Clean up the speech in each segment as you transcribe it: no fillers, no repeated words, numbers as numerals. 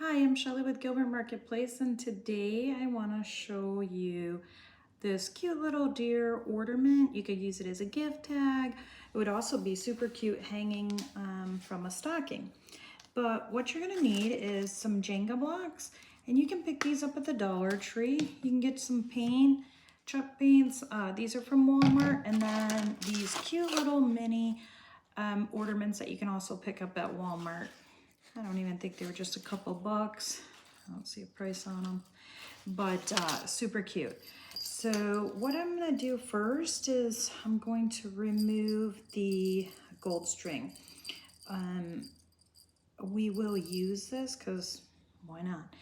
Hi, I'm Shelly with Gilbert Marketplace, and today I want to show you this cute little deer ornament. You could use it as a gift tag. It would also be super cute hanging from a stocking. But what you're going to need is some Jenga blocks, and you can pick these up at the Dollar Tree. You can get some paint, chalk paints. These are from Walmart, and then these cute little mini ornaments that you can also pick up at Walmart. I don't even think they were just a couple bucks. I don't see a price on them, but super cute. So what I'm gonna do first is I'm going to remove the gold string. We will use this because why not?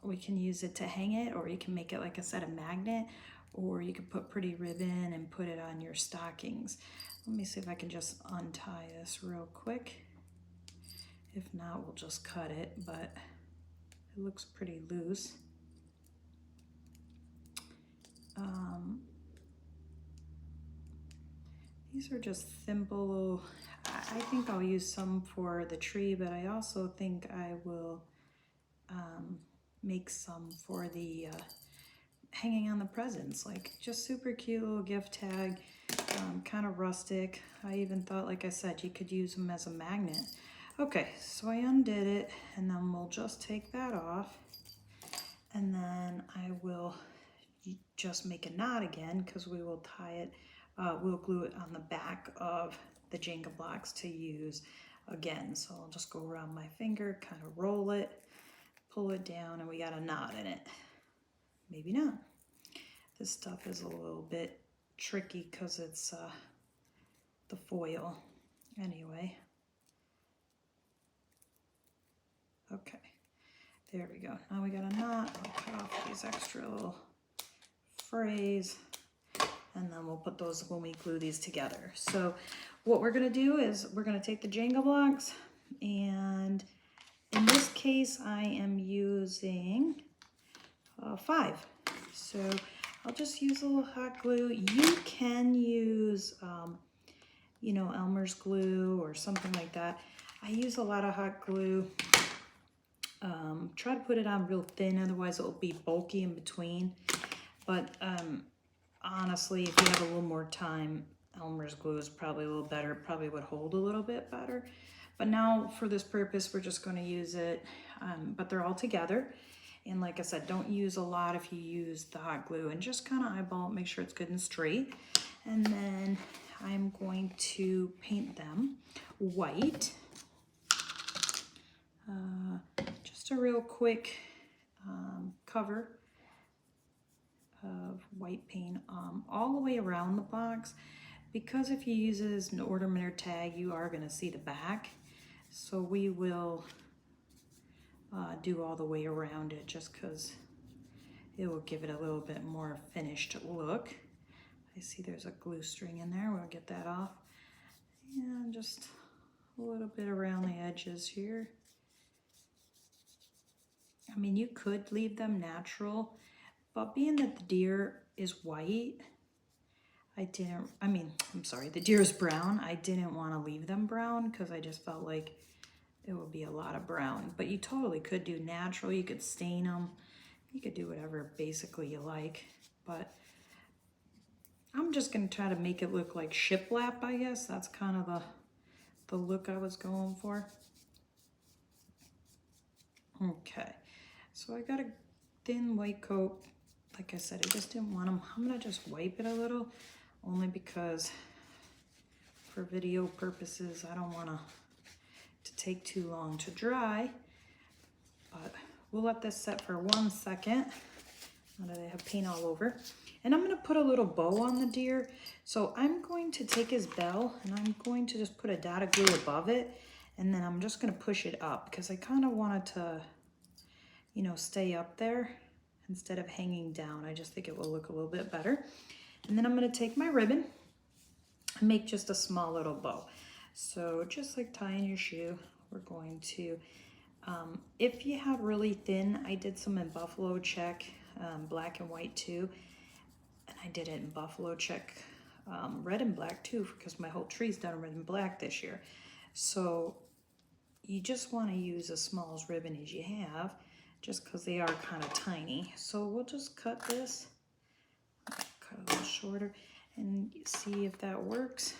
We can use it to hang it, or you can make it like a set of magnet, or you can put pretty ribbon and put it on your stockings. Let me see if I can just untie this real quick. If not, we'll just cut it, but it looks pretty loose. These are just simple. I think I'll use some for the tree, but I also think I will make some for the hanging on the presents. Like just super cute little gift tag, kind of rustic. I even thought, like I said, you could use them as a magnet. Okay, so I undid it, and then we'll just take that off, and then I will just make a knot again because we will tie it, we'll glue it on the back of the Jenga blocks to use again. So I'll just go around my finger, kind of roll it, pull it down, and we got a knot in it. Maybe not. This stuff is a little bit tricky because it's the foil. Anyway. Okay, there we go. Now we got a knot. I'll cut off these extra little frays, and then we'll put those when we glue these together. So what we're gonna do is we're gonna take the Jenga blocks, and in this case I am using 5. So I'll just use a little hot glue. You can use you know, Elmer's glue or something like that. I use a lot of hot glue. Try to put it on real thin, otherwise it will be bulky in between. But honestly, if you have a little more time, Elmer's glue is probably a little better. It probably would hold a little bit better. But now for this purpose, we're just going to use it, but they're all together. And like I said, don't use a lot if you use the hot glue, and just kind of eyeball it, make sure it's good and straight. And then I'm going to paint them white. Just a real quick cover of white paint all the way around the box, because if you use it as an ornament or tag, you are going to see the back. So we will do all the way around it, just because it will give it a little bit more finished look. I see there's a glue string in there. We'll get that off. And just a little bit around the edges here. I mean, you could leave them natural, but being that the deer is white, the deer is brown. I didn't want to leave them brown because I just felt like it would be a lot of brown. But you totally could do natural. You could stain them. You could do whatever basically you like. But I'm just going to try to make it look like shiplap, I guess. That's kind of the look I was going for. Okay, so I got a thin white coat. Like I said, I just didn't want them. I'm going to just wipe it a little, only because for video purposes, I don't want to take too long to dry. But we'll let this set for 1 second. Now that I have paint all over. And I'm going to put a little bow on the deer. So I'm going to take his bell, and I'm going to just put a dot of glue above it. And then I'm just going to push it up, because I kind of want it to, you know, stay up there instead of hanging down. I just think it will look a little bit better. And then I'm going to take my ribbon and make just a small little bow. So just like tying your shoe, we're going to, if you have really thin, I did some in buffalo check, black and white too. And I did it in buffalo check, red and black too, because my whole tree's done red and black this year. So you just want to use as small as ribbon as you have, just because they are kind of tiny. So we'll just cut this, cut a little shorter, and see if that works.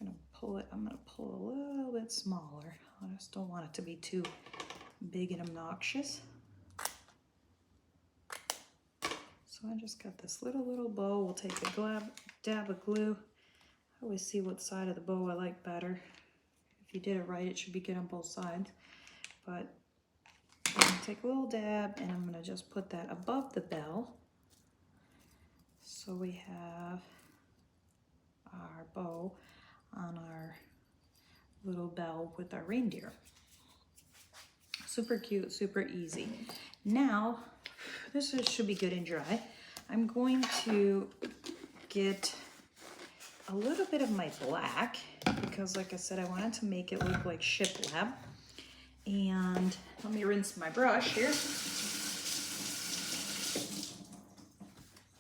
I'm gonna pull it, I'm gonna pull a little bit smaller. I just don't want it to be too big and obnoxious. So I just got this little bow. We'll take a dab of glue. I always see what side of the bow I like better. If you did it right, it should be good on both sides. But I'm gonna take a little dab and I'm gonna just put that above the bell. So we have our bow on our little bell with our reindeer. Super cute, super easy. Now, this should be good and dry. I'm going to get a little bit of my black because, like I said, I wanted to make it look like shiplap. And let me rinse my brush here.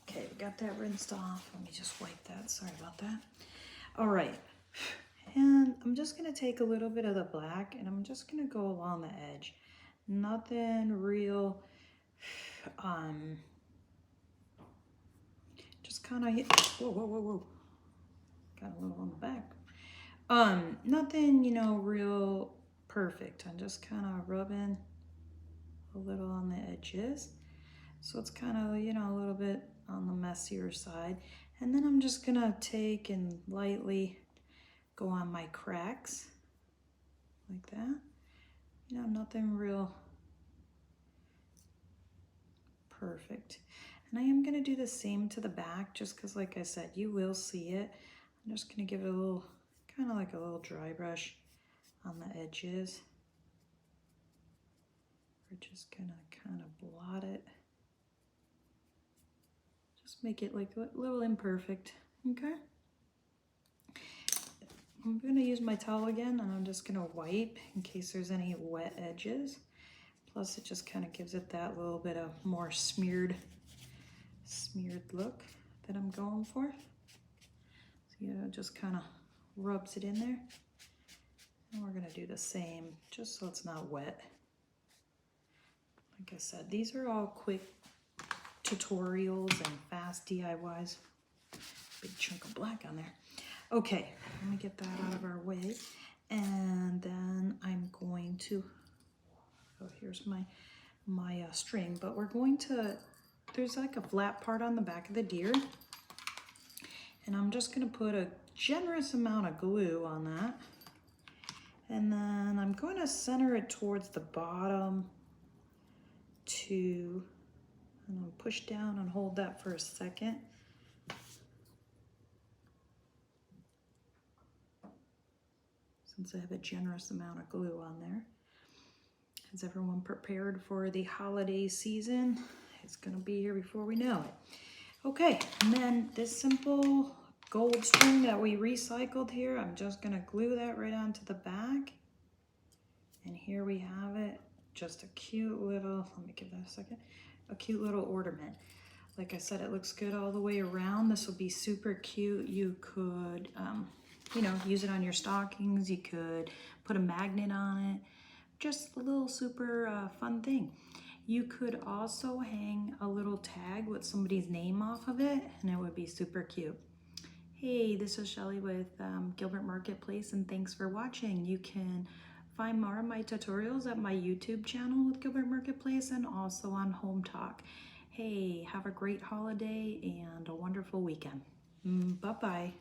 Okay, we got that rinsed off. Let me just wipe that. Sorry about that. All right. And I'm just going to take a little bit of the black and I'm just going to go along the edge. Nothing real, just kind of, whoa. Got a little on the back. Nothing, you know, real perfect. I'm just kind of rubbing a little on the edges. So it's kind of, you know, a little bit on the messier side. And then I'm just going to take and lightly go on my cracks like that. You know, nothing real perfect. And I am going to do the same to the back just because, like I said, you will see it. I'm just going to give it a little, kind of like a little dry brush on the edges. We're just going to kind of blot it. Just make it like a little imperfect, okay? I'm going to use my towel again and I'm just going to wipe in case there's any wet edges. Plus it just kind of gives it that little bit of more smeared look that I'm going for. So, you know, it just kind of rubs it in there. And we're going to do the same just so it's not wet. Like I said, these are all quick tutorials and fast DIYs. Big chunk of black on there. Okay, let me get that out of our way. And then I'm going to, oh, here's my string, but we're going to, there's like a flat part on the back of the deer. And I'm just gonna put a generous amount of glue on that. And then I'm going to center it towards the bottom and I'll push down and hold that for a second. Since I have a generous amount of glue on there. Is everyone prepared for the holiday season? It's gonna be here before we know it. Okay, and then this simple gold string that we recycled here, I'm just gonna glue that right onto the back. And here we have it, just a cute little, let me give that a second, a cute little ornament. Like I said, it looks good all the way around. This will be super cute. You could, you know, use it on your stockings. You could put a magnet on it. Just a little super fun thing. You could also hang a little tag with somebody's name off of it, and it would be super cute. Hey, this is Shelly with Gilbert Marketplace, and thanks for watching. You can find more of my tutorials at my YouTube channel with Gilbert Marketplace and also on Home Talk. Hey, have a great holiday and a wonderful weekend. Bye-bye.